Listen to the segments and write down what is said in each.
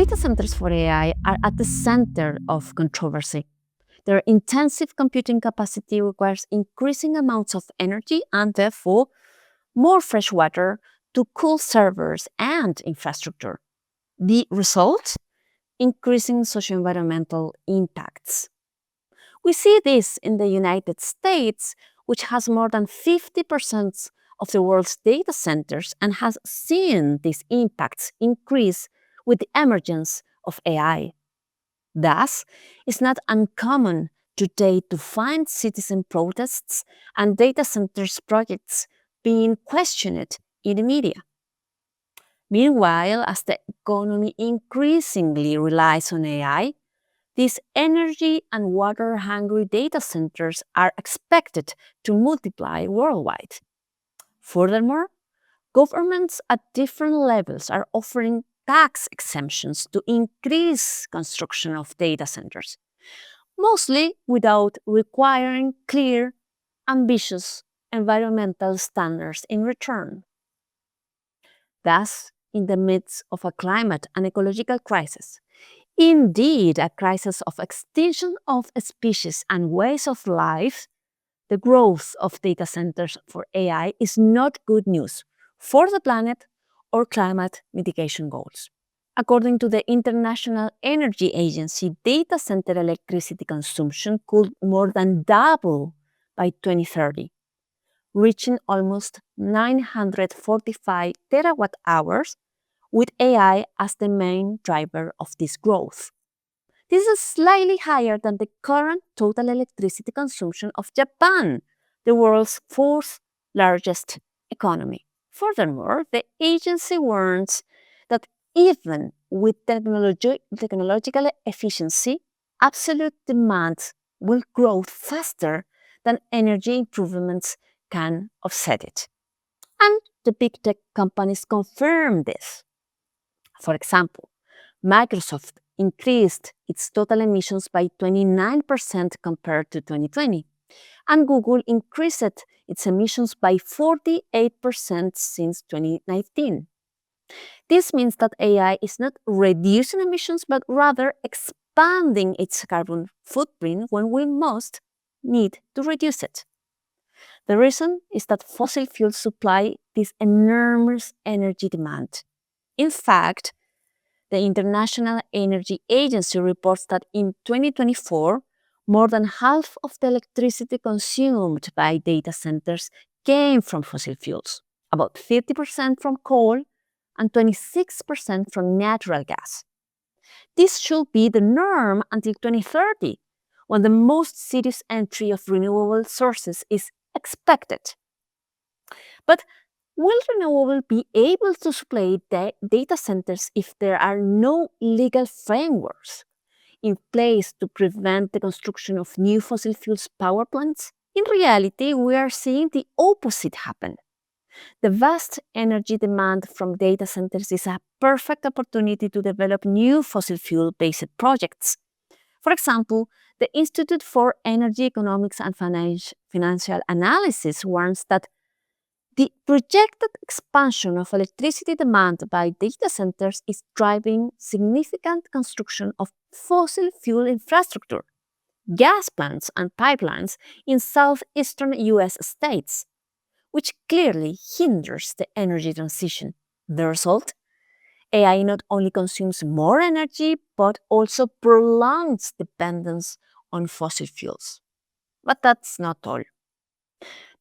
Data centers for AI are at the center of controversy. Their intensive computing capacity requires increasing amounts of energy and therefore more fresh water to cool servers and infrastructure. The result? Increasing socio-environmental impacts. We see this in the United States, which has more than 50% of the world's data centers and has seen these impacts increase with the emergence of AI. Thus, it's not uncommon today to find citizen protests and data centers projects being questioned in the media. Meanwhile, as the economy increasingly relies on AI, these energy and water-hungry data centers are expected to multiply worldwide. Furthermore, governments at different levels are offering tax exemptions to increase construction of data centers, mostly without requiring clear, ambitious environmental standards in return. Thus, in the midst of a climate and ecological crisis, indeed a crisis of extinction of species and ways of life, the growth of data centers for AI is not good news for the planet or climate mitigation goals. According to the International Energy Agency, data center electricity consumption could more than double by 2030, reaching almost 945 terawatt hours, with AI as the main driver of this growth. This is slightly higher than the current total electricity consumption of Japan, the world's fourth largest economy. Furthermore, the agency warns that even with technological efficiency, absolute demand will grow faster than energy improvements can offset it. And the big tech companies confirm this. For example, Microsoft increased its total emissions by 29% compared to 2020, and Google increased its emissions by 48% since 2019. This means that AI is not reducing emissions, but rather expanding its carbon footprint when we most need to reduce it. The reason is that fossil fuels supply this enormous energy demand. In fact, the International Energy Agency reports that in 2024, more than half of the electricity consumed by data centers came from fossil fuels, about 50% from coal and 26% from natural gas. This should be the norm until 2030, when the most serious entry of renewable sources is expected. But will renewable be able to supply data centers if there are no legal frameworks in place to prevent the construction of new fossil fuels power plants? In reality, we are seeing the opposite happen. The vast energy demand from data centers is a perfect opportunity to develop new fossil fuel-based projects. For example, the Institute for Energy Economics and Financial Analysis warns that the projected expansion of electricity demand by data centers is driving significant construction of fossil fuel infrastructure, gas plants and pipelines in southeastern US states, which clearly hinders the energy transition. The result? AI not only consumes more energy, but also prolongs dependence on fossil fuels. But that's not all.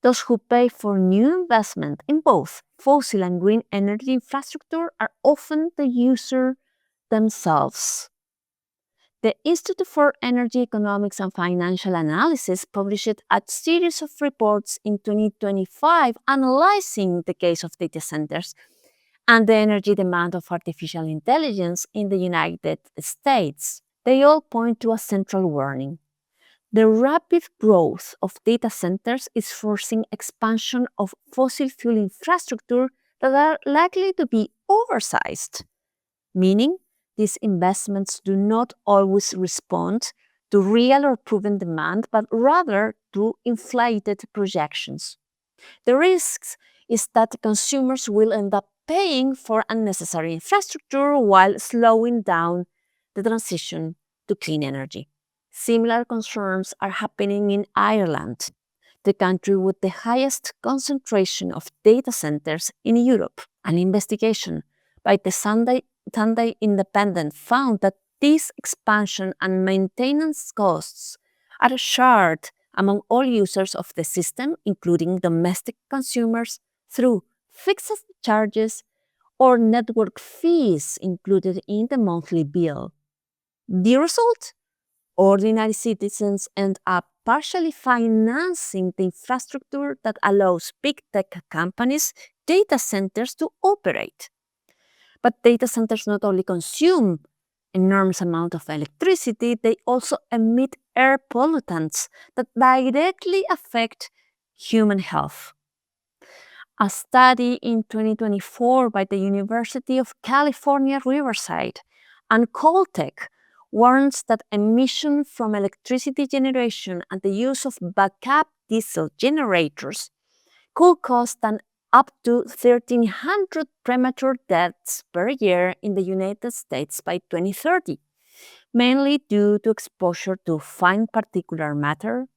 Those who pay for new investment in both fossil and green energy infrastructure are often the user themselves. The Institute for Energy Economics and Financial Analysis published a series of reports in 2025 analyzing the case of data centers and the energy demand of artificial intelligence in the United States. They all point to a central warning. The rapid growth of data centers is forcing expansion of fossil fuel infrastructure that are likely to be oversized, meaning these investments do not always respond to real or proven demand, but rather to inflated projections. The risk is that consumers will end up paying for unnecessary infrastructure while slowing down the transition to clean energy. Similar concerns are happening in Ireland, the country with the highest concentration of data centers in Europe. An investigation by the Sunday Independent found that this expansion and maintenance costs are shared among all users of the system, including domestic consumers, through fixed charges or network fees included in the monthly bill. The result? Ordinary citizens end up partially financing the infrastructure that allows big tech companies, data centers to operate. But data centers not only consume enormous amount of electricity, they also emit air pollutants that directly affect human health. A study in 2024 by the University of California, Riverside and Caltech warns that emissions from electricity generation and the use of backup diesel generators could cost up to 1,300 premature deaths per year in the United States by 2030, mainly due to exposure to fine particulate matter,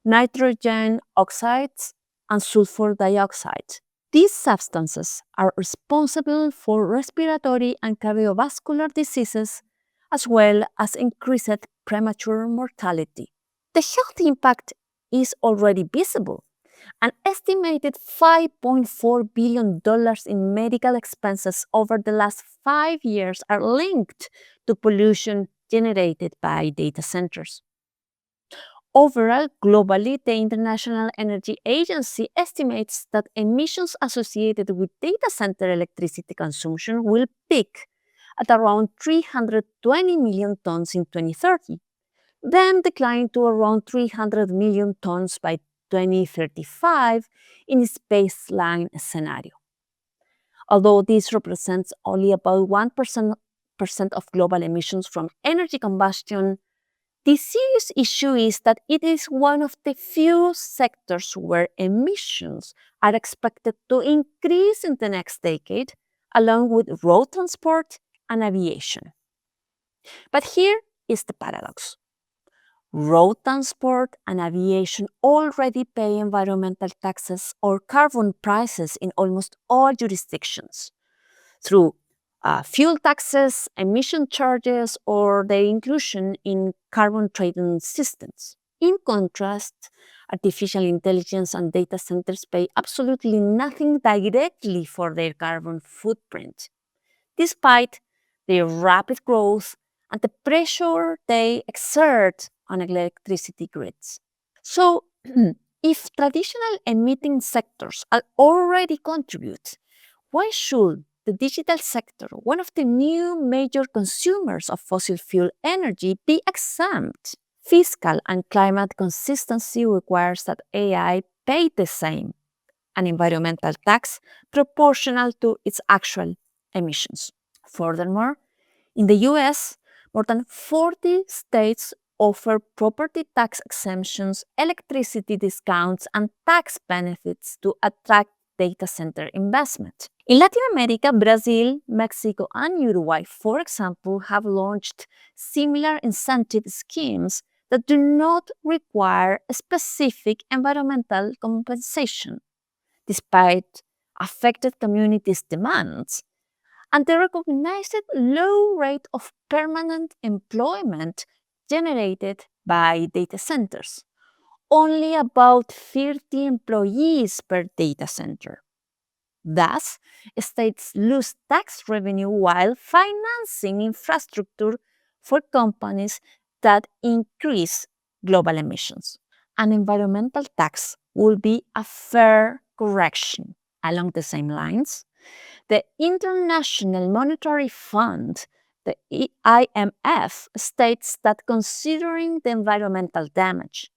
nitrogen oxides, and sulfur dioxide. These substances are responsible for respiratory and cardiovascular diseases, as well as increased premature mortality. The health impact is already visible. An estimated $5.4 billion in medical expenses over the last 5 years are linked to pollution generated by data centers. Overall, globally, the International Energy Agency estimates that emissions associated with data center electricity consumption will peak at around 320 million tons in 2030, then decline to around 300 million tons by 2035 in its baseline scenario. Although this represents only about 1% of global emissions from energy combustion, the serious issue is that it is one of the few sectors where emissions are expected to increase in the next decade, along with road transport and aviation. But here is the paradox. Road transport and aviation already pay environmental taxes or carbon prices in almost all jurisdictions through fuel taxes, emission charges, or their inclusion in carbon trading systems. In contrast, artificial intelligence and data centers pay absolutely nothing directly for their carbon footprint, despite their rapid growth and the pressure they exert on electricity grids. So, if traditional emitting sectors already contribute, why should the digital sector, one of the new major consumers of fossil fuel energy, be exempt? Fiscal and climate consistency requires that AI pay the same, an environmental tax proportional to its actual emissions. Furthermore, in the US, more than 40 states offer property tax exemptions, electricity discounts, and tax benefits to attract data center investment. In Latin America, Brazil, Mexico, and Uruguay, for example, have launched similar incentive schemes that do not require a specific environmental compensation, despite affected communities' demands and the recognized low rate of permanent employment generated by data centers. Only about 30 employees per data center. Thus, states lose tax revenue while financing infrastructure for companies that increase global emissions. An environmental tax will be a fair correction. Along the same lines, the International Monetary Fund, the IMF, states that considering the environmental damage,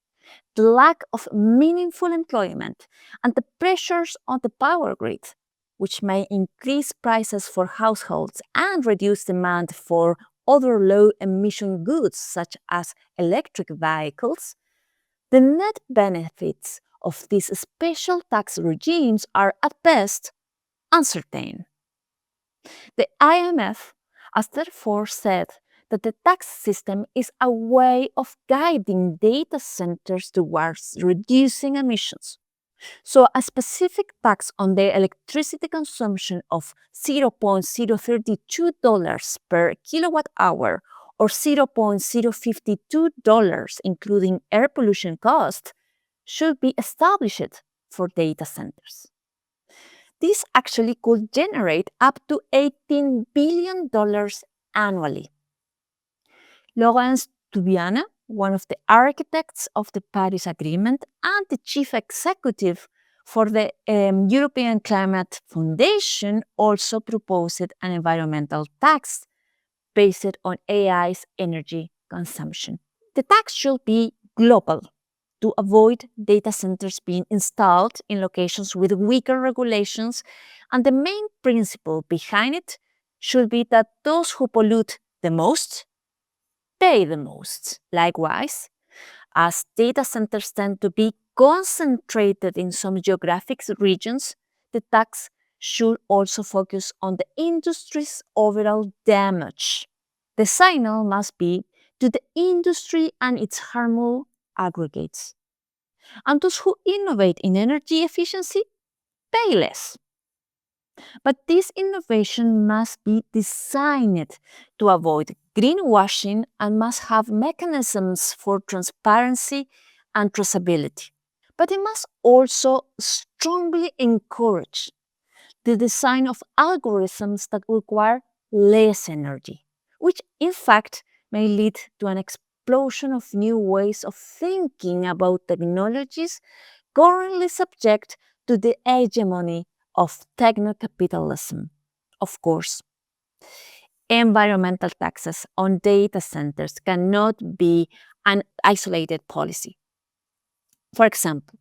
the lack of meaningful employment, and the pressures on the power grid, which may increase prices for households and reduce demand for other low-emission goods such as electric vehicles, the net benefits of these special tax regimes are at best uncertain. The IMF has therefore said that the tax system is a way of guiding data centers towards reducing emissions. So, a specific tax on the electricity consumption of $0.032 per kilowatt hour or $0.052, including air pollution cost, should be established for data centers. This actually could generate up to $18 billion annually. Laurence Tubiana, one of the architects of the Paris Agreement and the chief executive for the European Climate Foundation, also proposed an environmental tax based on AI's energy consumption. The tax should be global to avoid data centers being installed in locations with weaker regulations, and the main principle behind it should be that those who pollute the most pay the most. Likewise, as data centers tend to be concentrated in some geographic regions, the tax should also focus on the industry's overall damage. The signal must be to the industry and its harmful aggregates. And those who innovate in energy efficiency pay less. But this innovation must be designed to avoid greenwashing and must have mechanisms for transparency and traceability. But it must also strongly encourage the design of algorithms that require less energy, which in fact may lead to an explosion of new ways of thinking about technologies currently subject to the hegemony of techno-capitalism. Of course, environmental taxes on data centers cannot be an isolated policy. For example,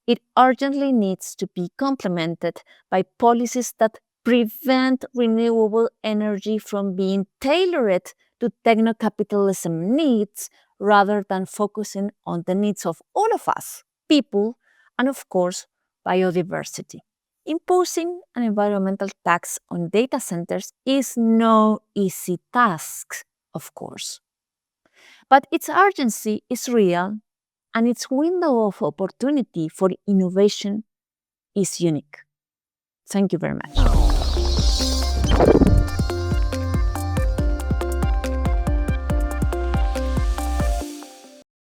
it urgently needs to be complemented by policies that prevent renewable energy from being tailored to techno-capitalism needs rather than focusing on the needs of all of us, people, and of course, biodiversity. Imposing an environmental tax on data centers is no easy task, of course. But its urgency is real, and its window of opportunity for innovation is unique. Thank you very much.